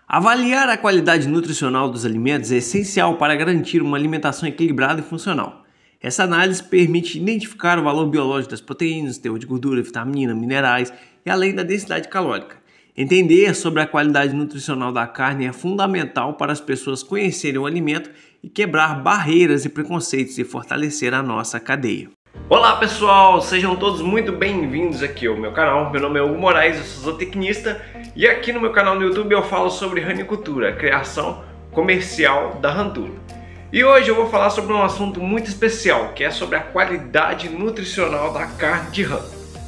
Avaliar a qualidade nutricional dos alimentos é essencial para garantir uma alimentação equilibrada e funcional. Essa análise permite identificar o valor biológico das proteínas, teor de gordura, vitamina, minerais e além da densidade calórica. Entender sobre a qualidade nutricional da carne é fundamental para as pessoas conhecerem o alimento e quebrar barreiras e preconceitos e fortalecer a nossa cadeia. Olá pessoal, sejam todos muito bem-vindos aqui ao meu canal. Meu nome é Hugo Moraes, eu sou zootecnista e aqui no meu canal no YouTube eu falo sobre ranicultura, a criação comercial da rantura. E hoje eu vou falar sobre um assunto muito especial, que é sobre a qualidade nutricional da carne de rã.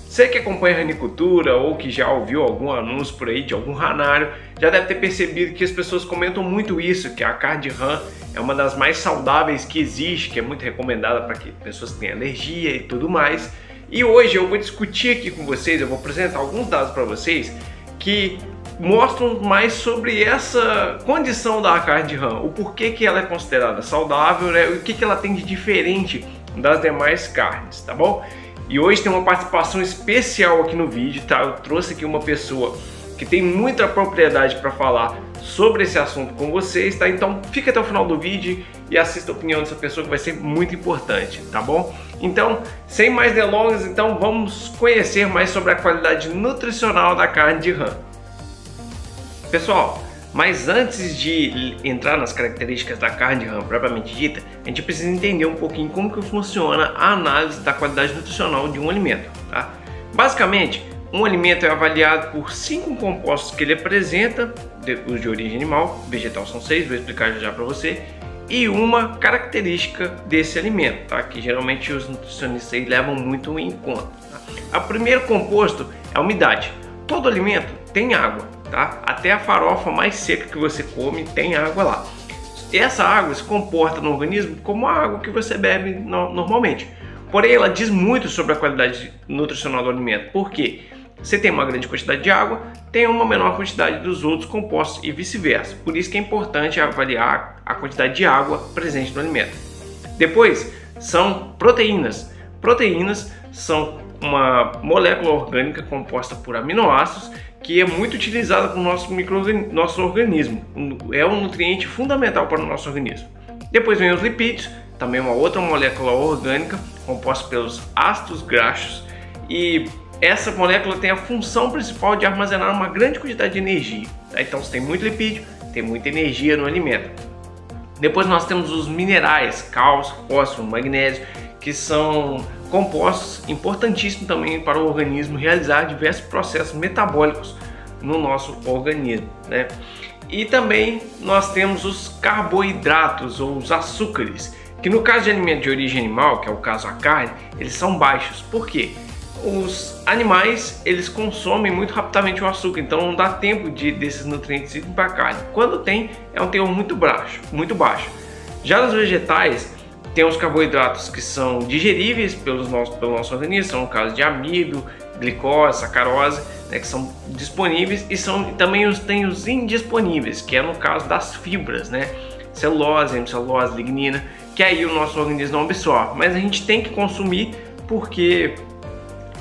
Você que acompanha ranicultura ou que já ouviu algum anúncio por aí de algum ranário, já deve ter percebido que as pessoas comentam muito isso, que a carne de rã é uma das mais saudáveis que existe, que é muito recomendada para que pessoas que têm alergia e tudo mais. E hoje eu vou discutir aqui com vocês, eu vou apresentar alguns dados para vocês que mostram mais sobre essa condição da carne de rã, o porquê que ela é considerada saudável, né? O que ela tem de diferente das demais carnes, tá bom? E hoje tem uma participação especial aqui no vídeo, tá? Eu trouxe aqui uma pessoa que tem muita propriedade para falar sobre esse assunto com vocês, tá? Então fica até o final do vídeo e assista a opinião dessa pessoa que vai ser muito importante, tá bom? Então, sem mais delongas, então vamos conhecer mais sobre a qualidade nutricional da carne de rã. Pessoal, mas antes de entrar nas características da carne de rã propriamente dita, a gente precisa entender um pouquinho como que funciona a análise da qualidade nutricional de um alimento, tá? Basicamente, um alimento é avaliado por 5 compostos que ele apresenta, os de origem animal, vegetal são 6, vou explicar já para você, e uma característica desse alimento, tá? Que geralmente os nutricionistas aí levam muito em conta. Tá? O primeiro composto é a umidade. Todo alimento tem água, tá? Até a farofa mais seca que você come tem água lá. Essa água se comporta no organismo como a água que você bebe normalmente. Porém, ela diz muito sobre a qualidade nutricional do alimento. Por quê? Você tem uma grande quantidade de água, tem uma menor quantidade dos outros compostos e vice-versa. Por isso que é importante avaliar a quantidade de água presente no alimento. Depois, são proteínas. Proteínas são uma molécula orgânica composta por aminoácidos que é muito utilizada no nosso organismo. É um nutriente fundamental para o nosso organismo. Depois vem os lipídios, também uma outra molécula orgânica composta pelos ácidos graxos, e essa molécula tem a função principal de armazenar uma grande quantidade de energia. Tá? Então, se tem muito lipídio, tem muita energia no alimento. Depois nós temos os minerais, cálcio, fósforo, magnésio, que são compostos importantíssimos também para o organismo realizar diversos processos metabólicos no nosso organismo, né? E também nós temos os carboidratos ou os açúcares, que no caso de alimento de origem animal, que é o caso a carne, eles são baixos. Por quê? Os animais, eles consomem muito rapidamente o açúcar, então não dá tempo desses nutrientes irem para a carne. Quando tem, é um teor muito baixo. Já nos vegetais, tem os carboidratos que são digeríveis pelo nosso organismo, são o caso de amido, glicose, sacarose, né, que são disponíveis, e também tem os indisponíveis, que é no caso das fibras, né, celulose, hemicelulose, lignina, que aí o nosso organismo não absorve, mas a gente tem que consumir porque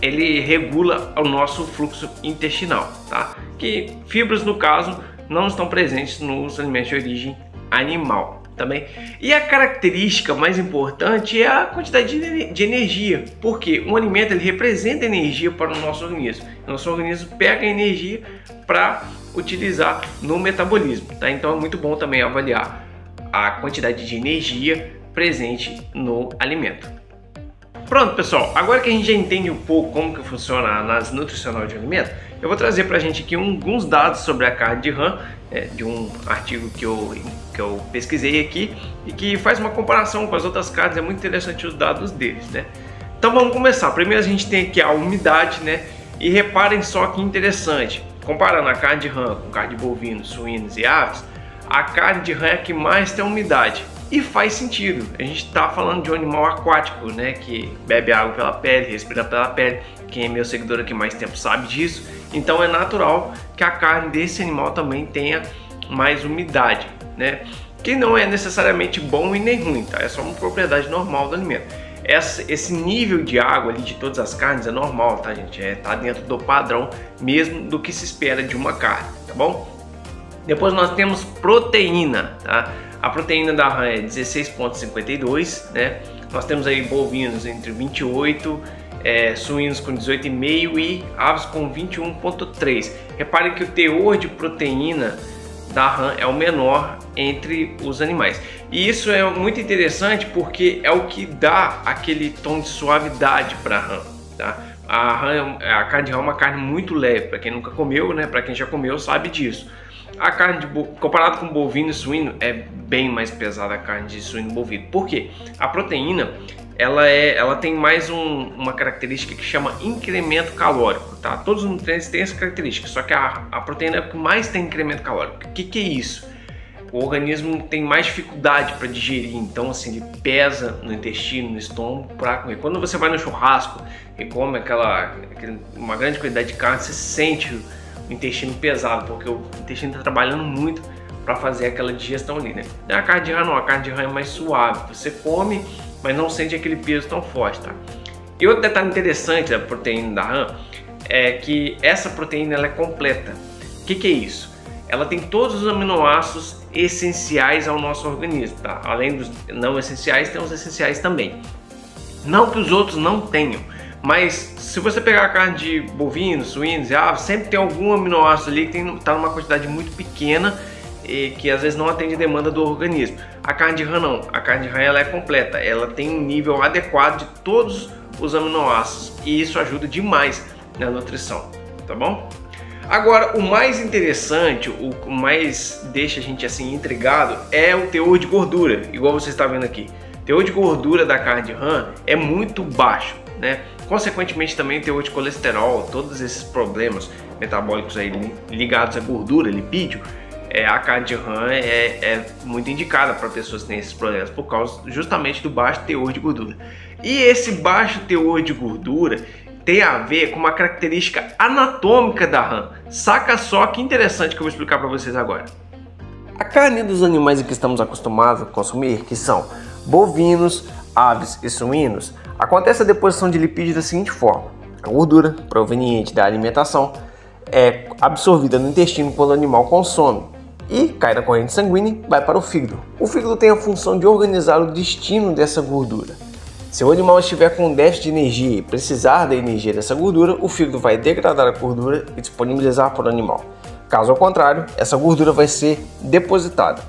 ele regula o nosso fluxo intestinal, tá? Que fibras, no caso, não estão presentes nos alimentos de origem animal. Também. E a característica mais importante é a quantidade de energia, porque um alimento ele representa energia para o nosso organismo. O nosso organismo pega a energia para utilizar no metabolismo, tá? Então é muito bom também avaliar a quantidade de energia presente no alimento. Pronto, pessoal, agora que a gente já entende um pouco como que funciona a análise nutricional de alimento, eu vou trazer para a gente aqui alguns dados sobre a carne de rã, de um artigo que eu pesquisei aqui e que faz uma comparação com as outras carnes. É muito interessante os dados deles, né? Então vamos começar. Primeiro a gente tem aqui a umidade, né? E reparem só que interessante, comparando a carne de rã com carne de bovinos, suínos e aves, a carne de rã é a que mais tem umidade. E faz sentido, a gente está falando de um animal aquático, né, que bebe água pela pele, respira pela pele. Quem é meu seguidor aqui mais tempo sabe disso. Então é natural que a carne desse animal também tenha mais umidade, né? Que não é necessariamente bom e nem ruim, tá? É só uma propriedade normal do alimento. Esse nível de água ali de todas as carnes é normal, tá, gente? Tá dentro do padrão mesmo do que se espera de uma carne, tá bom? Depois nós temos proteína, tá? A proteína da rã é 16,52, né? Nós temos aí bovinos entre 28, suínos com 18,5 e aves com 21,3. Repare que o teor de proteína da rã é o menor entre os animais. E isso é muito interessante porque é o que dá aquele tom de suavidade para a rã, tá? A carne de rã é uma carne muito leve, para quem nunca comeu, né? Para quem já comeu sabe disso. A carne comparado com bovino e suíno é bem mais pesada a carne de suíno e bovino. Por quê? A proteína ela tem mais uma característica que chama incremento calórico, tá? Todos os nutrientes têm essa característica, só que a proteína é o que mais tem incremento calórico. O que é isso? O organismo tem mais dificuldade para digerir, então assim, ele pesa no intestino, no estômago para comer. Quando você vai no churrasco e come uma grande quantidade de carne, você sente o intestino pesado, porque o intestino está trabalhando muito para fazer aquela digestão ali, né? A carne de rã não, a carne de rã é mais suave, você come, mas não sente aquele peso tão forte, tá? E outro detalhe interessante da proteína da rã é que essa proteína ela é completa. O que é isso? Ela tem todos os aminoácidos essenciais ao nosso organismo, tá? Além dos não essenciais, tem os essenciais também. Não que os outros não tenham, mas se você pegar a carne de bovinos, suínos e aves, sempre tem algum aminoácido ali que está numa quantidade muito pequena e que às vezes não atende a demanda do organismo. A carne de rã não, a carne de rã ela é completa, ela tem um nível adequado de todos os aminoácidos e isso ajuda demais na nutrição, tá bom? Agora, o mais interessante, o mais deixa a gente assim intrigado é o teor de gordura, igual você está vendo aqui. O teor de gordura da carne de rã é muito baixo, né? Consequentemente também o teor de colesterol, todos esses problemas metabólicos aí ligados à gordura, lipídio, a carne de rã é muito indicada para pessoas que têm esses problemas por causa justamente do baixo teor de gordura. E esse baixo teor de gordura tem a ver com uma característica anatômica da rã. Saca só que interessante que eu vou explicar para vocês agora. A carne dos animais que estamos acostumados a consumir, que são bovinos, aves e suínos, acontece a deposição de lipídios da seguinte forma: a gordura proveniente da alimentação é absorvida no intestino quando o animal consome e cai na corrente sanguínea e vai para o fígado. O fígado tem a função de organizar o destino dessa gordura. Se o animal estiver com déficit de energia e precisar da energia dessa gordura, o fígado vai degradar a gordura e disponibilizar para o animal. Caso ao contrário, essa gordura vai ser depositada.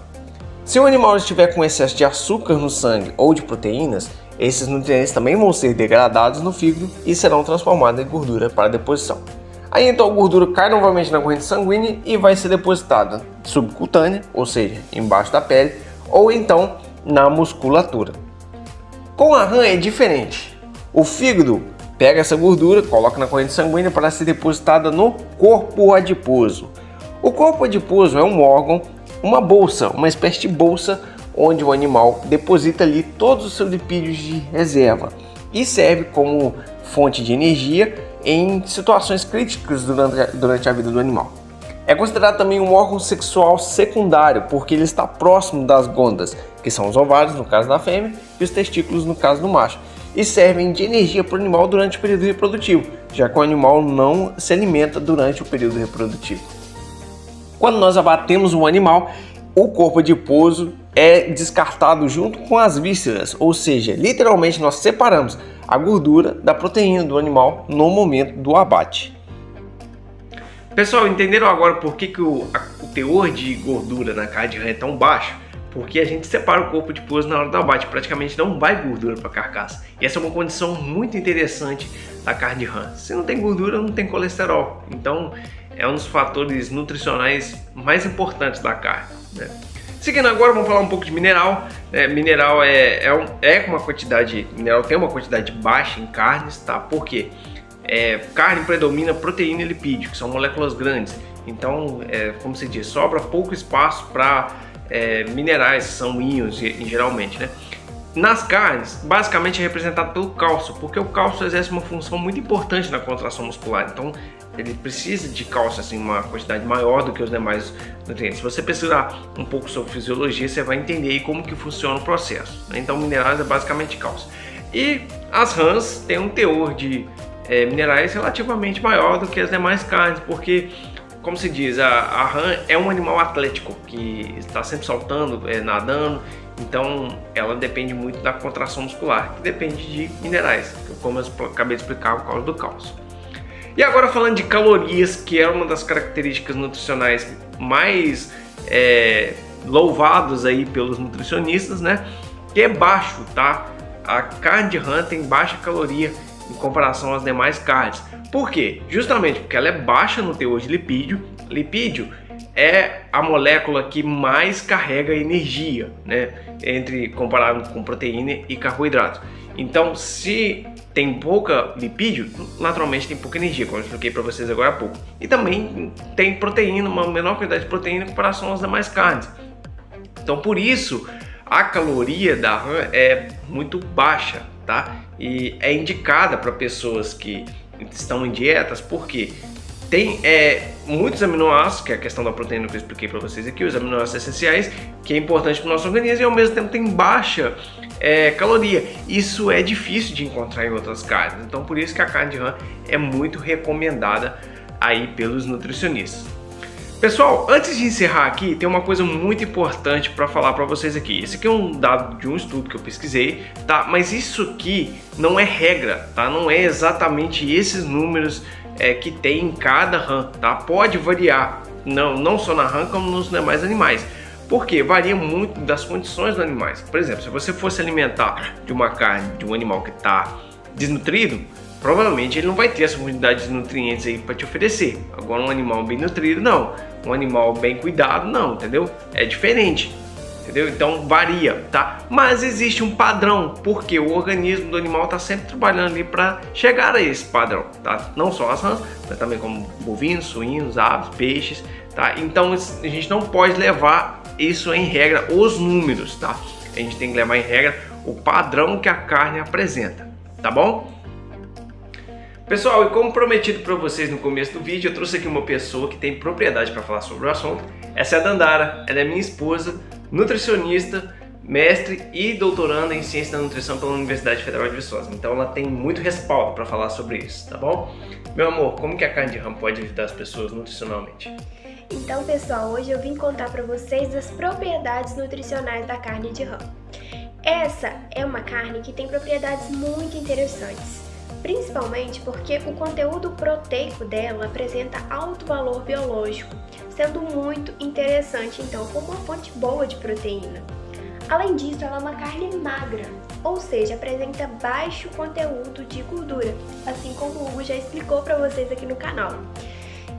Se o animal estiver com excesso de açúcar no sangue ou de proteínas, esses nutrientes também vão ser degradados no fígado e serão transformados em gordura para deposição. Aí então a gordura cai novamente na corrente sanguínea e vai ser depositada subcutânea, ou seja, embaixo da pele, ou então na musculatura. Com a rã é diferente. O fígado pega essa gordura, coloca na corrente sanguínea para ser depositada no corpo adiposo. O corpo adiposo é um órgão, uma bolsa, uma espécie de bolsa onde o animal deposita ali todos os seus lipídios de reserva e serve como fonte de energia em situações críticas durante a vida do animal. É considerado também um órgão sexual secundário porque ele está próximo das gônadas, que são os ovários no caso da fêmea e os testículos no caso do macho, e servem de energia para o animal durante o período reprodutivo, já que o animal não se alimenta durante o período reprodutivo. Quando nós abatemos um animal, o corpo adiposo é descartado junto com as vísceras, ou seja, literalmente nós separamos a gordura da proteína do animal no momento do abate. Pessoal, entenderam agora por que o teor de gordura na carne de rã é tão baixo? Porque a gente separa o corpo adiposo na hora do abate, praticamente não vai gordura para a carcaça. E essa é uma condição muito interessante da carne de rã. Se não tem gordura, não tem colesterol. Então é um dos fatores nutricionais mais importantes da carne, né? Seguindo agora, vamos falar um pouco de mineral. Mineral mineral tem uma quantidade baixa em carnes, tá? Por quê? Carne predomina proteína e lipídio, que são moléculas grandes. Então, como se diz, sobra pouco espaço para minerais, que são íons geralmente, né? Nas carnes, basicamente é representado pelo cálcio, porque o cálcio exerce uma função muito importante na contração muscular. Então, ele precisa de cálcio, assim, uma quantidade maior do que os demais nutrientes. Se você pesquisar um pouco sobre fisiologia, você vai entender aí como que funciona o processo, né? Então, minerais é basicamente cálcio. E as rãs têm um teor de minerais relativamente maior do que as demais carnes, porque como se diz, a rã é um animal atlético que está sempre saltando, nadando, então ela depende muito da contração muscular, que depende de minerais, como eu acabei de explicar por causa do cálcio. E agora falando de calorias, que é uma das características nutricionais mais louvados aí pelos nutricionistas, né? Que é baixo, tá? A carne de rã tem baixa caloria em comparação às demais carnes. Por quê? Justamente porque ela é baixa no teor de lipídio. Lipídio é a molécula que mais carrega energia, né? Comparado com proteína e carboidrato. Então, se tem pouca lipídio, naturalmente tem pouca energia, como eu expliquei para vocês agora há pouco. E também tem proteína, uma menor quantidade de proteína em comparação às demais carnes. Então, por isso, a caloria da rã é muito baixa, tá? E é indicada para pessoas que estão em dietas, porque tem muitos aminoácidos, que é a questão da proteína que eu expliquei para vocês aqui, os aminoácidos essenciais, que é importante para o nosso organismo, e ao mesmo tempo tem baixa caloria. Isso é difícil de encontrar em outras carnes, então por isso que a carne de rã é muito recomendada aí pelos nutricionistas. Pessoal, antes de encerrar aqui, tem uma coisa muito importante para falar para vocês aqui. Esse aqui é um dado de um estudo que eu pesquisei, tá? Mas isso aqui não é regra, tá? Não é exatamente esses números que tem em cada rã, tá? Pode variar, não só na rã, como nos demais animais. Porque varia muito das condições dos animais. Por exemplo, se você fosse alimentar de uma carne de um animal que está desnutrido, provavelmente ele não vai ter essa quantidade de nutrientes aí para te oferecer. Agora um animal bem nutrido, não. Um animal bem cuidado, não, entendeu? É diferente, entendeu? Então varia, tá? Mas existe um padrão, porque o organismo do animal está sempre trabalhando ali para chegar a esse padrão, tá? Não só as rãs, mas também como bovinos, suínos, aves, peixes, tá? Então a gente não pode levar isso em regra, os números, tá? A gente tem que levar em regra o padrão que a carne apresenta, tá bom? Pessoal, e como prometido para vocês no começo do vídeo, eu trouxe aqui uma pessoa que tem propriedade para falar sobre o assunto. Essa é a Dandara, ela é minha esposa, nutricionista, mestre e doutoranda em Ciência da Nutrição pela Universidade Federal de Viçosa. Então ela tem muito respaldo para falar sobre isso, tá bom? Meu amor, como que a carne de rã pode ajudar as pessoas nutricionalmente? Então, pessoal, hoje eu vim contar para vocês as propriedades nutricionais da carne de rã. Essa é uma carne que tem propriedades muito interessantes, principalmente porque o conteúdo proteico dela apresenta alto valor biológico, sendo muito interessante então como uma fonte boa de proteína. Além disso, ela é uma carne magra, ou seja, apresenta baixo conteúdo de gordura, assim como o Hugo já explicou para vocês aqui no canal.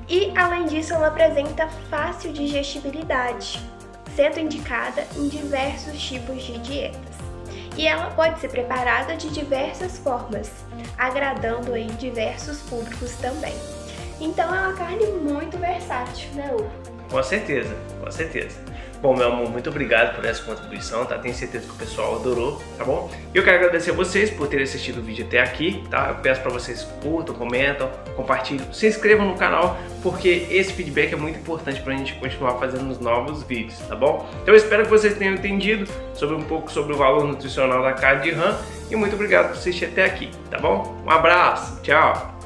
E além disso, ela apresenta fácil digestibilidade, sendo indicada em diversos tipos de dietas. E ela pode ser preparada de diversas formas, agradando aí diversos públicos também. Então é uma carne muito versátil, né, Hugo? Com certeza, com certeza. Bom, meu amor, muito obrigado por essa contribuição, tá? Tenho certeza que o pessoal adorou, tá bom? E eu quero agradecer a vocês por terem assistido o vídeo até aqui, tá? Eu peço para vocês curtam, comentam, compartilhem, se inscrevam no canal, porque esse feedback é muito importante pra gente continuar fazendo os novos vídeos, tá bom? Então eu espero que vocês tenham entendido um pouco sobre o valor nutricional da carne de rã e muito obrigado por assistir até aqui, tá bom? Um abraço, tchau!